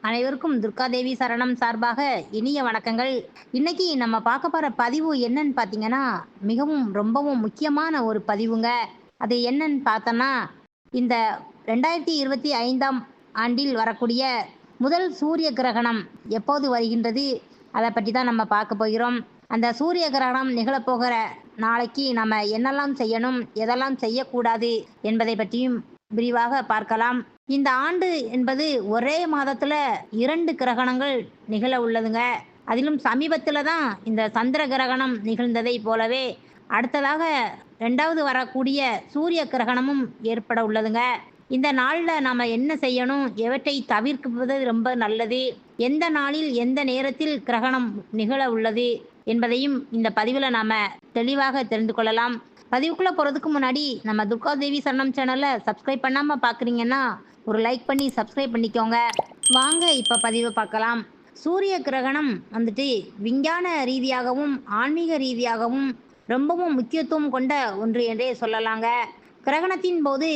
அனைவருக்கும் துர்காதேவி சரணம் சார்பாக இனிய வணக்கங்கள். இன்னைக்கு நம்ம பார்க்க போற பதிவு என்னன்னு பார்த்தீங்கன்னா, மிகவும் ரொம்பவும் முக்கியமான ஒரு பதிவுங்க. அது என்னன்னு பார்த்தோன்னா, இந்த 2025ஆம் ஆண்டில் வரக்கூடிய முதல் சூரிய கிரகணம் எப்போது வருகின்றது? அத பத்தி தான் நம்ம பார்க்க போகிறோம். அந்த சூரிய கிரகணம் நிகழப்போகிற நாளைக்கு நம்ம என்னெல்லாம் செய்யணும்? எதெல்லாம் செய்யக்கூடாது? என்பதை பற்றியும் விரிவாக பார்க்கலாம். இந்த ஆண்டு என்பது ஒரே மாதத்துல 2 கிரகணங்கள் நிகழ உள்ளதுங்க. அதிலும் சமீபத்தில தான் இந்த சந்திர கிரகணம் நிகழ்ந்ததைப் போலவே, அடுத்ததாக 2வது வரக்கூடிய சூரிய கிரகணமும் ஏற்பட உள்ளதுங்க. இந்த நாள்ல நாம என்ன செய்யணும்? எவற்றை தவிர்ப்பது ரொம்ப நல்லது? எந்த நாளில், எந்த நேரத்தில் கிரகணம் நிகழ உள்ளது? என்பதையும் இந்த பதிவுல நாம தெளிவாக தெரிந்து கொள்ளலாம். பதிவுக்குள்ள போறதுக்கு முன்னாடி நம்ம துர்காதேவி சரணம் சேனலை சப்ஸ்கிரைப் பண்ணாம பார்க்குறீங்கன்னா, ஒரு லைக் பண்ணி சப்ஸ்கிரைப் பண்ணிக்கோங்க. வாங்க இப்ப பதிவை பார்க்கலாம். சூரிய கிரகணம் வந்துட்டு விஞ்ஞான ரீதியாகவும், ஆன்மீக ரீதியாகவும் ரொம்பவும் முக்கியத்துவம் கொண்ட ஒன்று என்றே சொல்லலாங்க. கிரகணத்தின் போது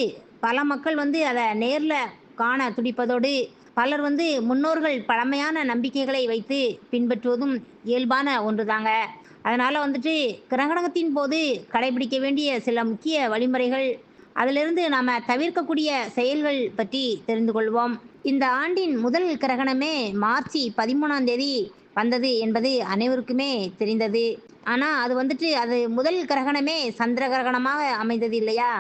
பல மக்கள் வந்து அத நேர்ல காண துடிப்பதோடு, பலர் வந்து முன்னோர்கள் பழமையான நம்பிக்கைகளை வைத்து பின்பற்றுவதும் இயல்பான ஒன்றுதாங்க. அதனால வந்துட்டு கிரகணத்தின் போது கடைபிடிக்க வேண்டிய சில முக்கிய வழிமுறைகள், அதிலிருந்து நாம தவிர்க்கக்கூடிய செயல்கள் பற்றி தெரிந்து கொள்வோம். இந்த ஆண்டின் முதல் கிரகணமே மார்ச் 13ஆம் தேதி வந்தது என்பது அனைவருக்குமே தெரிந்தது. ஆனா அது வந்துட்டு அது முதல் கிரகணமே சந்திர கிரகணமாக அமைந்தது இல்லையா?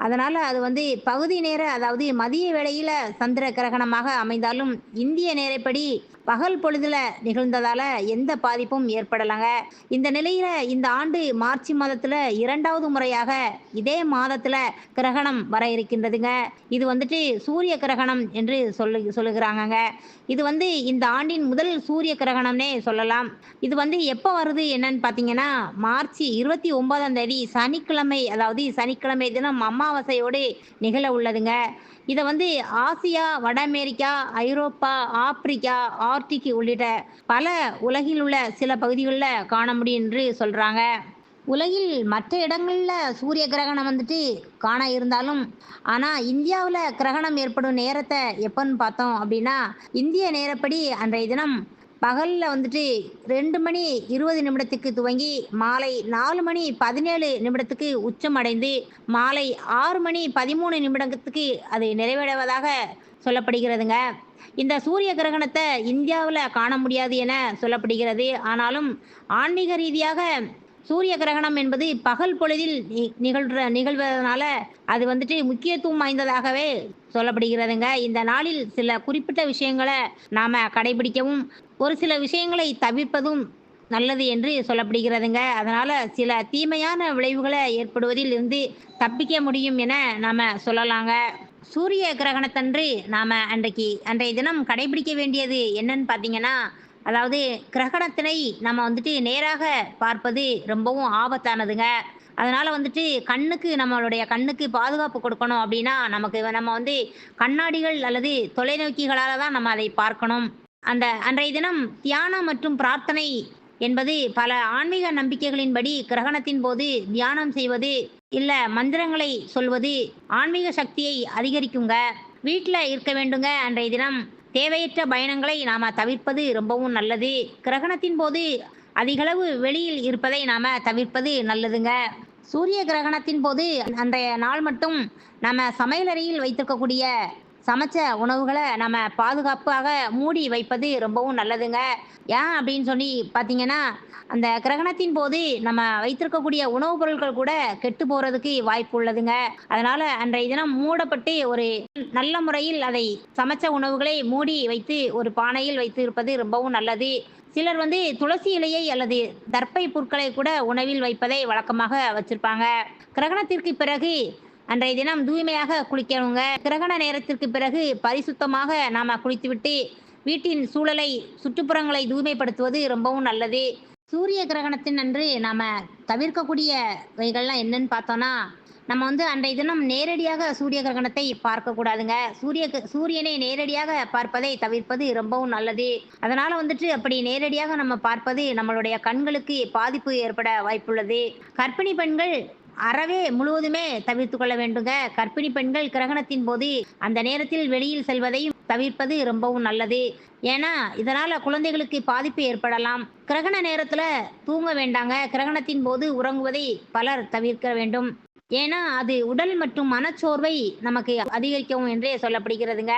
அதனால அது வந்து பகுதி நேர, அதாவது மதிய வேளையில சந்திர கிரகணமாக அமைந்தாலும், இந்திய நேரப்படி பகல் பொழுதுல நிகழ்ந்ததால எந்த பாதிப்பும் ஏற்படலங்க. இந்த நிலையில இந்த ஆண்டு மார்ச் மாதத்துல 2வது முறையாக இதே மாதத்துல கிரகணம் வர இருக்கின்றதுங்க. இது வந்துட்டு சூரிய கிரகணம் என்று சொல்லுகிறாங்கங்க. இது வந்து இந்த ஆண்டின் முதல் சூரிய கிரகணம்னே சொல்லலாம். இது வந்து எப்போ வருது என்னன்னு பார்த்தீங்கன்னா, மார்ச் 29ஆம் தேதி சனிக்கிழமை, அதாவது சனிக்கிழமை தினம் அமாவாசையோடு நிகழ உள்ளதுங்க. இத வந்து ஆசியா, வட அமெரிக்கா, ஐரோப்பா, ஆப்பிரிக்கா, ஆர்க்டிக் உள்ளிட்ட பல உலகில் உள்ள சில பகுதிகள்ல காண முடியும் என்று சொல்றாங்க. உலகில் மற்ற இடங்கள்ல சூரிய கிரகணம் வந்துட்டு காண இருந்தாலும், ஆனா இந்தியாவுல கிரகணம் ஏற்படும் நேரத்த எப்பன்னு பார்த்தோம் அப்படின்னா, இந்திய நேரப்படி அன்றைய தினம் பகல்ல வந்துட்டு 2 மணி 20 நிமிடத்துக்கு துவங்கி, மாலை 4 மணி 17 நிமிடத்துக்கு உச்சமடைந்து, மாலை 6 மணி 13 நிமிடத்துக்கு அது நிறைவடைவதாக சொல்லப்படுகிறதுங்க. இந்த சூரிய கிரகணத்த இந்தியாவுல காண முடியாது என சொல்லப்படுகிறது. ஆனாலும் ஆன்மீக ரீதியாக சூரிய கிரகணம் என்பது பகல் பொழுதில் நிகழ்வதனால அது வந்துட்டு முக்கியத்துவம் வாய்ந்ததாகவே சொல்லப்படுகிறதுங்க. இந்த நாளில் சில குறிப்பிட்ட விஷயங்களை நாம கடைபிடிக்கவும், ஒரு சில விஷயங்களை தவிர்ப்பதும் நல்லது என்று சொல்லப்படுகிறதுங்க. அதனால சில தீமையான விளைவுகளை ஏற்படுவதில் இருந்து தப்பிக்க முடியும் என நாம சொல்லலாங்க. சூரிய கிரகணத்தன்று நாம அன்றைய தினம் கடைபிடிக்க வேண்டியது என்னன்னு பார்த்தீங்கன்னா, அதாவது கிரகணத்தினை நம்ம வந்துட்டு நேராக பார்ப்பது ரொம்பவும் ஆபத்தானதுங்க. அதனால வந்துட்டு நம்மளுடைய கண்ணுக்கு பாதுகாப்பு கொடுக்கணும் அப்படின்னா, நம்ம வந்து கண்ணாடிகள் அல்லது தொலைநோக்கிகளால தான் நம்ம அதை பார்க்கணும். அன்றைய தினம் தியானம் மற்றும் பிரார்த்தனை என்பது பல ஆன்மீக நம்பிக்கைகளின்படி கிரகணத்தின் போது தியானம் செய்வது, இல்ல மந்திரங்களை சொல்வது ஆன்மீக சக்தியை அதிகரிக்குங்க. வீட்ல இருக்க வேண்டுங்க அன்றைய தினம். தேவையற்ற பயணங்களை நாம தவிர்ப்பது ரொம்பவும் நல்லது. கிரகணத்தின் போது அதிகளவு வெளியில் இருப்பதை நாம தவிர்ப்பது நல்லதுங்க. சூரிய கிரகணத்தின் போது அன்றைய நாள் மட்டும் நம்ம சமையலறையில் வைத்திருக்கக்கூடிய சமைச்ச உணவுகள நம்ம பாதுகாப்பாக மூடி வைப்பது ரொம்பவும் நல்லதுங்க. ஏன் அப்படின்னு சொல்லி பார்த்தீங்கன்னா, அந்த கிரகணத்தின் போது நம்ம வைத்திருக்கக்கூடிய உணவுப் பொருட்கள் கூட கெட்டு போறதுக்கு வாய்ப்பு உள்ளதுங்க. அதனால அன்றைய தினம் மூடப்பட்டு ஒரு நல்ல முறையில் அதை சமைச்ச உணவுகளை மூடி வைத்து ஒரு பானையில் வைத்து இருப்பது ரொம்பவும் நல்லது. சிலர் வந்து துளசி இலையை அல்லது தர்ப்பை புற்களை கூட உணவில் வைப்பதை வழக்கமாக வச்சிருப்பாங்க. கிரகணத்திற்கு பிறகு அன்றைய தினம் தூய்மையாக குளிக்கணுங்க. கிரகண நேரத்திற்கு பிறகு பரிசுத்தமாக நாம குளித்துவிட்டு வீட்டின் சூழலை, சுற்றுப்புறங்களை தூய்மைப்படுத்துவது ரொம்பவும் நல்லது. சூரிய கிரகணத்தின் அன்று நாம தவிர்க்கக்கூடியவைகள்லாம் என்னன்னு பார்த்தோம்னா, நம்ம வந்து அன்றைய தினம் நேரடியாக சூரிய கிரகணத்தை பார்க்கக்கூடாதுங்க. சூரியனை நேரடியாக பார்ப்பதை தவிர்ப்பது ரொம்பவும் நல்லது. அதனால வந்துட்டு அப்படி நேரடியாக நம்ம பார்ப்பது நம்மளுடைய கண்களுக்கு பாதிப்பு ஏற்பட வாய்ப்புள்ளது. கர்ப்பிணி பெண்கள் அறவே முழுவதுமே தவிர்த்து கொள்ள வேண்டுங்க. கர்ப்பிணி பெண்கள் கிரகணத்தின் போது அந்த நேரத்தில் வெளியில் செல்வதையும் தவிர்ப்பது ரொம்பவும் நல்லது. ஏன்னா, இதனால குழந்தைகளுக்கு பாதிப்பு ஏற்படலாம். கிரகண நேரத்துல தூங்க வேண்டாங்க. கிரகணத்தின் போது உறங்குவதை பலர் தவிர்க்க வேண்டும். ஏன்னா, அது உடல் மற்றும் மனச்சோர்வை நமக்கு அதிகரிக்கும் என்றே சொல்லப்படுகிறதுங்க.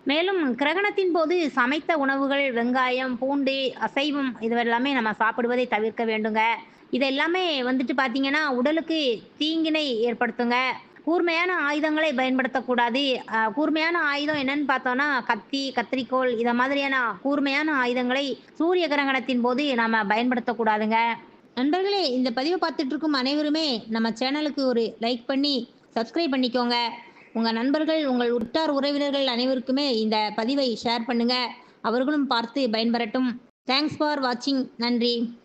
மேலும் கிரகணத்தின் போது சமைத்த உணவுகள், வெங்காயம், பூண்டு, அசைவம் இது எல்லாமே நம்ம சாப்பிடுவதை தவிர்க்க வேண்டுங்க. இது எல்லாமே வந்துட்டு பார்த்தீங்கன்னா, உடலுக்கு தீங்கினை ஏற்படுத்துங்க. கூர்மையான ஆயுதங்களை பயன்படுத்தக்கூடாது. கூர்மையான ஆயுதம் என்னன்னு பார்த்தோம்னா, கத்தி, கத்தரிக்கோல் இத மாதிரியான கூர்மையான ஆயுதங்களை சூரிய கிரகணத்தின் போது நாம பயன்படுத்தக்கூடாதுங்க. நண்பர்களே, இந்த பதிவ பார்த்துட்டு இருக்கும் அனைவருமே நம்ம சேனலுக்கு ஒரு லைக் பண்ணி, சப்ஸ்கிரைப் பண்ணிக்கோங்க. உங்க நண்பர்கள், உங்கள் உற்றார் உறவினர்கள் அனைவருக்குமே இந்த பதிவை ஷேர் பண்ணுங்க. அவர்களும் பார்த்து பயன்பெறட்டும். தேங்க்ஸ் ஃபார் வாட்சிங். நன்றி.